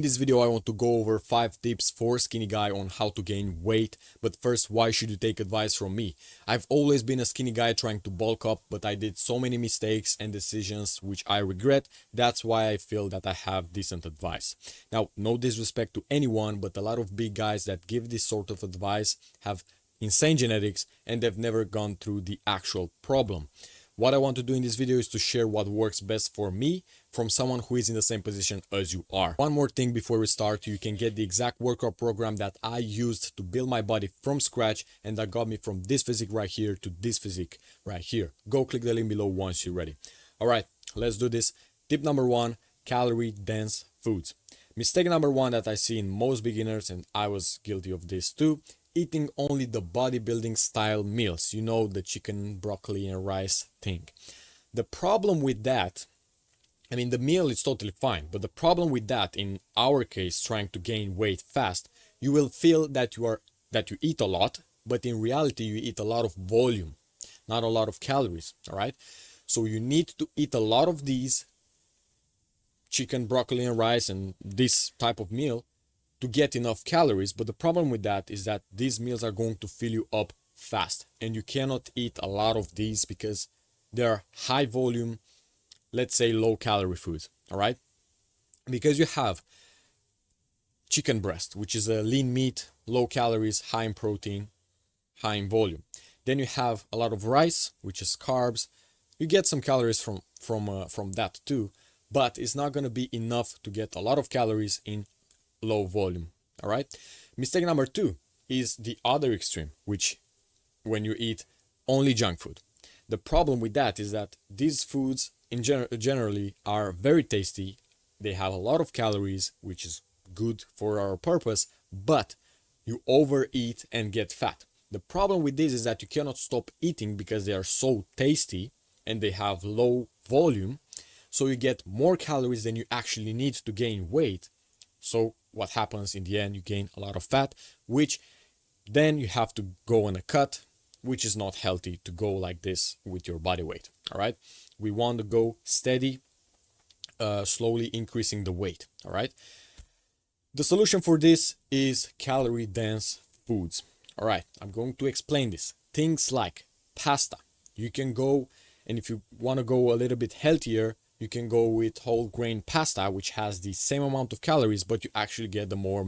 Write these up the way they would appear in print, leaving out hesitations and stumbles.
In this video I want to go over 5 tips for skinny guy on how to gain weight. But first, why should you take advice from me? I've always been a skinny guy trying to bulk up, but I did so many mistakes and decisions which I regret. That's why I feel that I have decent advice. Now, no disrespect to anyone, but a lot of big guys that give this sort of advice have insane genetics and they've never gone through the actual problem. What I want to do in this video is to share what works best for me from someone who is in the same position as you are. One more thing before we start, you can get the exact workout program that I used to build my body from scratch and that got me from this physique right here to this physique right here. Go click the link below once you're ready. All right, let's do this. Tip number 1, calorie dense foods. Mistake number 1 that I see in most beginners, and I was guilty of this too, eating only the bodybuilding style meals, you know, the chicken, broccoli and rice thing. The problem with that, I mean, the meal is totally fine, but the problem with that, in our case, trying to gain weight fast, you will feel that you eat a lot, but in reality you eat a lot of volume, not a lot of calories. All right, so you need to eat a lot of these chicken, broccoli and rice and this type of meal to get enough calories. But the problem with that is that these meals are going to fill you up fast, and you cannot eat a lot of these because they're high volume, let's say low calorie foods. All right, because you have chicken breast, which is a lean meat, low calories, high in protein, high in volume. Then you have a lot of rice, which is carbs. You get some calories from that too, but it's not going to be enough to get a lot of calories in low volume. All right, mistake number 2 is the other extreme, which when you eat only junk food. The problem with that is that these foods generally are very tasty. They have a lot of calories, which is good for our purpose, but you overeat and get fat. The problem with this is that you cannot stop eating because they are so tasty and they have low volume, so you get more calories than you actually need to gain weight. So what happens in the end, you gain a lot of fat, which then you have to go on a cut, which is not healthy to go like this with your body weight. All right, we want to go steady, slowly increasing the weight. All right, the solution for this is calorie dense foods. All right, I'm going to explain this. Things like pasta. You can go, and if you want to go a little bit healthier, you can go with whole grain pasta, which has the same amount of calories, but you actually get the more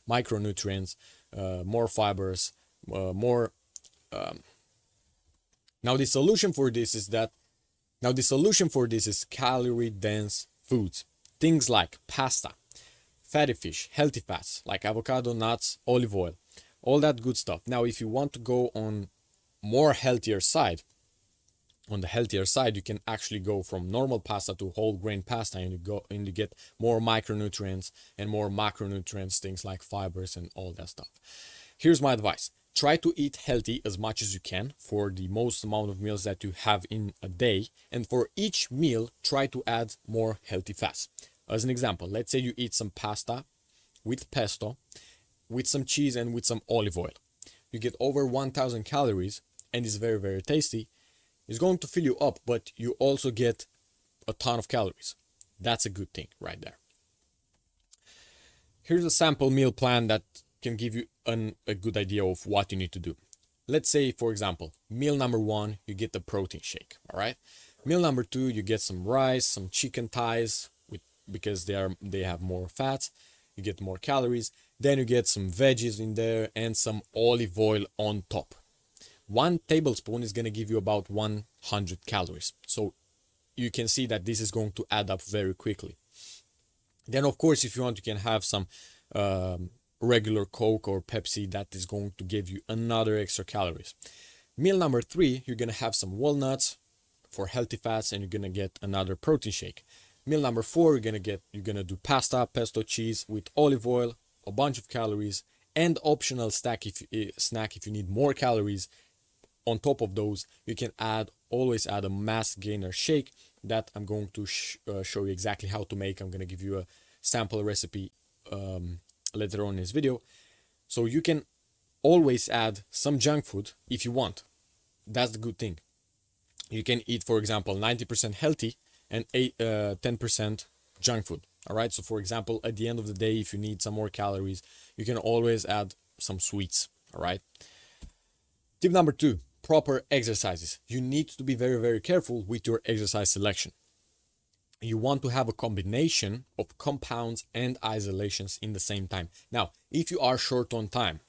micronutrients, more fibers, more. Now the solution for this is calorie dense foods. Things like pasta, fatty fish, healthy fats like avocado, nuts, olive oil, all that good stuff. Now, if you want to go on more healthier side, on the healthier side, you can actually go from normal pasta to whole grain pasta, and you get more micronutrients and more macronutrients, things like fibers and all that stuff. Here's my advice. Try to eat healthy as much as you can for the most amount of meals that you have in a day, and for each meal try to add more healthy fats. As an example, let's say you eat some pasta with pesto, with some cheese and with some olive oil. You get over 1000 calories and it's very, very tasty. It's going to fill you up, but you also get a ton of calories. That's a good thing right there. Here's a sample meal plan that can give you a good idea of what you need to do. Let's say, for example, meal number 1, you get the protein shake. All right. Meal number 2, you get some rice, some chicken thighs, because they have more fat. You get more calories. Then you get some veggies in there and some olive oil on top. 1 tablespoon is going to give you about 100 calories. So you can see that this is going to add up very quickly. Then, of course, if you want, you can have some regular Coke or Pepsi. That is going to give you another extra calories. Meal number 3, you're going to have some walnuts for healthy fats, and you're going to get another protein shake. Meal number 4, you're going to do pasta, pesto, cheese with olive oil, a bunch of calories, and optional snack if you need more calories. On top of those, you can always add a mass gainer shake that I'm going to show you exactly how to make. I'm going to give you a sample recipe later on in this video. So you can always add some junk food if you want. That's the good thing. You can eat, for example, 90% healthy and 10% junk food. All right. So for example, at the end of the day, if you need some more calories, you can always add some sweets. All right. Tip number 2, proper exercises. You need to be very, very careful with your exercise selection. You want to have a combination of compounds and isolations in the same time. Now, if you are short on time,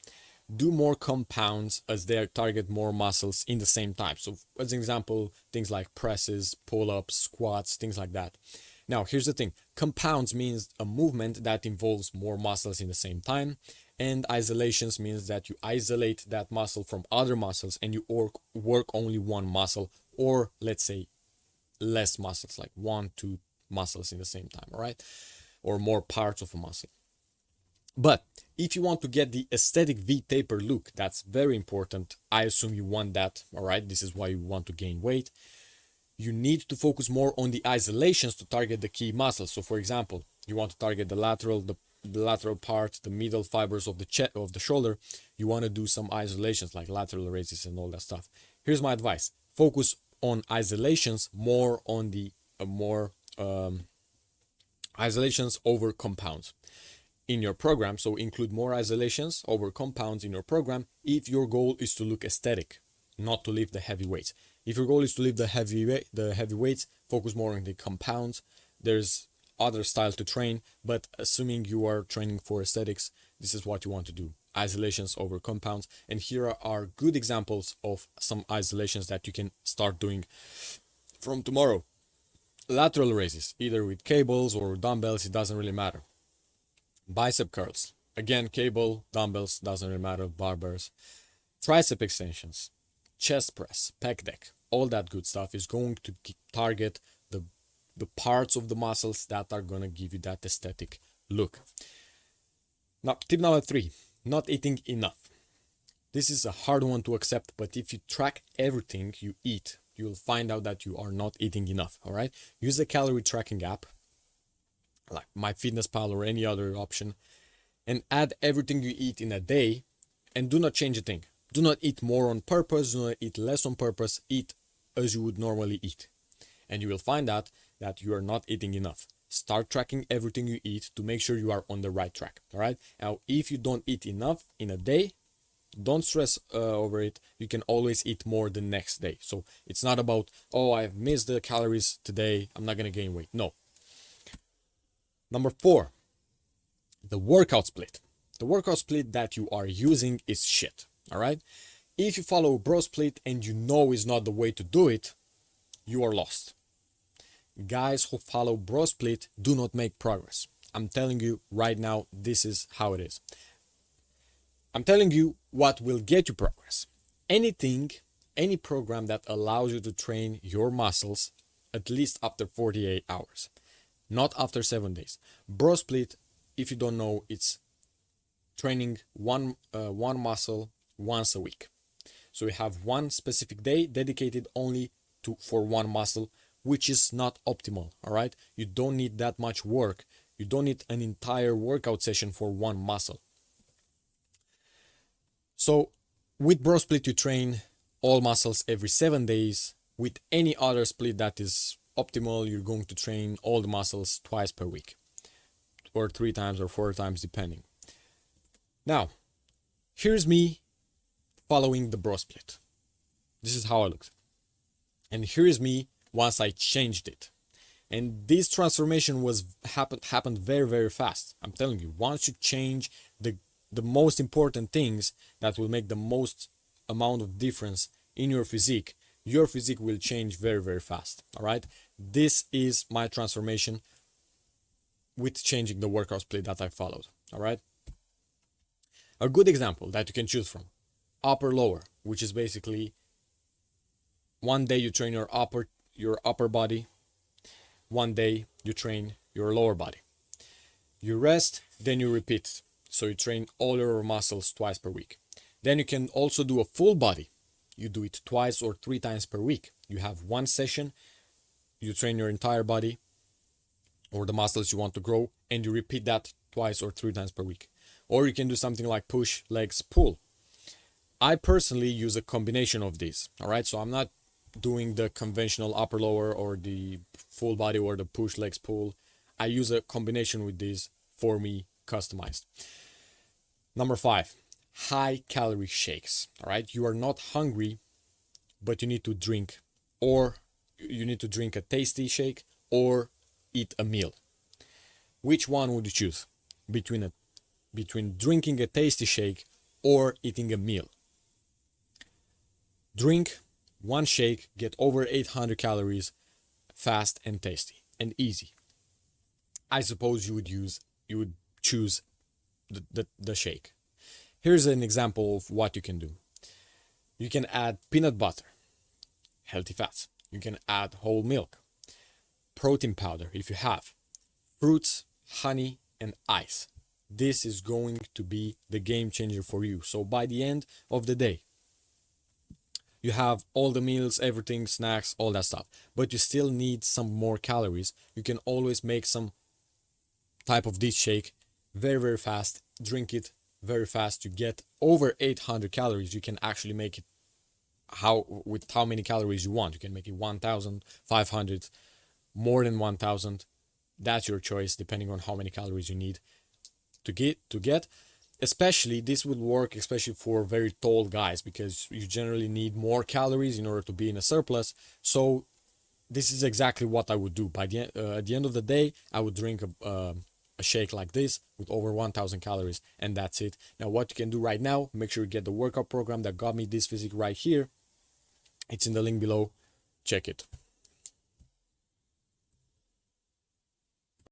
do more compounds as they target more muscles in the same time. So as an example, things like presses, pull-ups, squats, things like that. Now, here's the thing. Compounds means a movement that involves more muscles in the same time, and isolations means that you isolate that muscle from other muscles and you work only one muscle, or let's say less muscles, like 1-2 muscles in the same time, all right? Or more parts of a muscle. But if you want to get the aesthetic V-taper look, that's very important. I assume you want that, all right? This is why you want to gain weight. You need to focus more on the isolations to target the key muscles. So for example, you want to target the lateral part, the middle fibers of the chest, of the shoulder. You want to do some isolations like lateral raises and all that stuff. Here's my advice. Focus on isolations more on the isolations over compounds in your program. So include more isolations over compounds in your program if your goal is to look aesthetic, not to lift the heavy weights. If your goal is to lift the heavy weights, focus more on the compounds. There's other styles to train, but assuming you are training for aesthetics, this is what you want to do. Isolations over compounds. And here are good examples of some isolations that you can start doing from tomorrow. Lateral raises, either with cables or dumbbells, it doesn't really matter. Bicep curls, again, cable, dumbbells, doesn't really matter, barbers. Tricep extensions, chest press, pec deck, all that good stuff is going to target the parts of the muscles that are going to give you that aesthetic look. Now, tip number 3, not eating enough. This is a hard one to accept, but if you track everything you eat, you'll find out that you are not eating enough, all right? Use a calorie tracking app, like MyFitnessPal or any other option, and add everything you eat in a day, and do not change a thing. Do not eat more on purpose, do not eat less on purpose, eat as you would normally eat. And you will find out that you are not eating enough. Start tracking everything you eat to make sure you are on the right track, all right? Now, if you don't eat enough in a day, don't stress over it. You can always eat more the next day. So it's not about, oh, I've missed the calories today, I'm not going to gain weight. No. Number 4, the workout split. The workout split that you are using is shit, all right? If you follow a bro split and you know is not the way to do it, you are lost. Guys who follow bro split do not make progress. I'm telling you right now, this is how it is. I'm telling you what will get you progress. Any program that allows you to train your muscles at least after 48 hours, not after 7 days. Bro split, if you don't know, it's training one muscle once a week. So you have one specific day dedicated only for one muscle, which is not optimal, all right? You don't need that much work. You don't need an entire workout session for one muscle. So with bro split, you train all muscles every 7 days. With any other split that is optimal, you're going to train all the muscles twice per week, or 3 times or 4 times, depending. Now, here's me following the bro split. This is how I looked. And here is me once I changed it. And this transformation happened very, very fast. I'm telling you, once you change the most important things that will make the most amount of difference in your physique will change very, very fast. All right. This is my transformation with changing the workout split that I followed. All right. A good example that you can choose from: upper lower, which is basically one day you train your upper body, one day you train your lower body. You rest, then you repeat. So you train all your muscles twice per week. Then you can also do a full body. You do it twice or 3 times per week. You have one session, you train your entire body or the muscles you want to grow, and you repeat that twice or 3 times per week. Or you can do something like push, legs, pull. I personally use a combination of these, all right? So I'm not doing the conventional upper lower or the full body or the push, legs, pull. I use a combination with these for me customized. Number 5, high calorie shakes. All right, you are not hungry, but you need to drink, or you need to drink a tasty shake or eat a meal. Which one would you choose between drinking a tasty shake or eating a meal? Drink one shake, get over 800 calories, fast and tasty and easy. I suppose you would choose the shake. Here's an example of what you can do. You can add peanut butter, healthy fats. You can add whole milk, protein powder if you have, fruits, honey, and ice. This is going to be the game changer for you. So by the end of the day, you have all the meals, everything, snacks, all that stuff, but you still need some more calories. You can always make some type of this shake very, very fast, drink it very fast. You get over 800 calories. You can actually make it with how many calories you want. You can make it 1,500, more than 1,000. That's your choice, depending on how many calories you need to get. Especially this would work especially for very tall guys, because you generally need more calories in order to be in a surplus. So this is exactly what I would do. At the end of the day, I would drink a shake like this with over 1,000 calories, and that's it. Now what you can do right now, make sure you get the workout program that got me this physique right here. It's in the link below. Check it.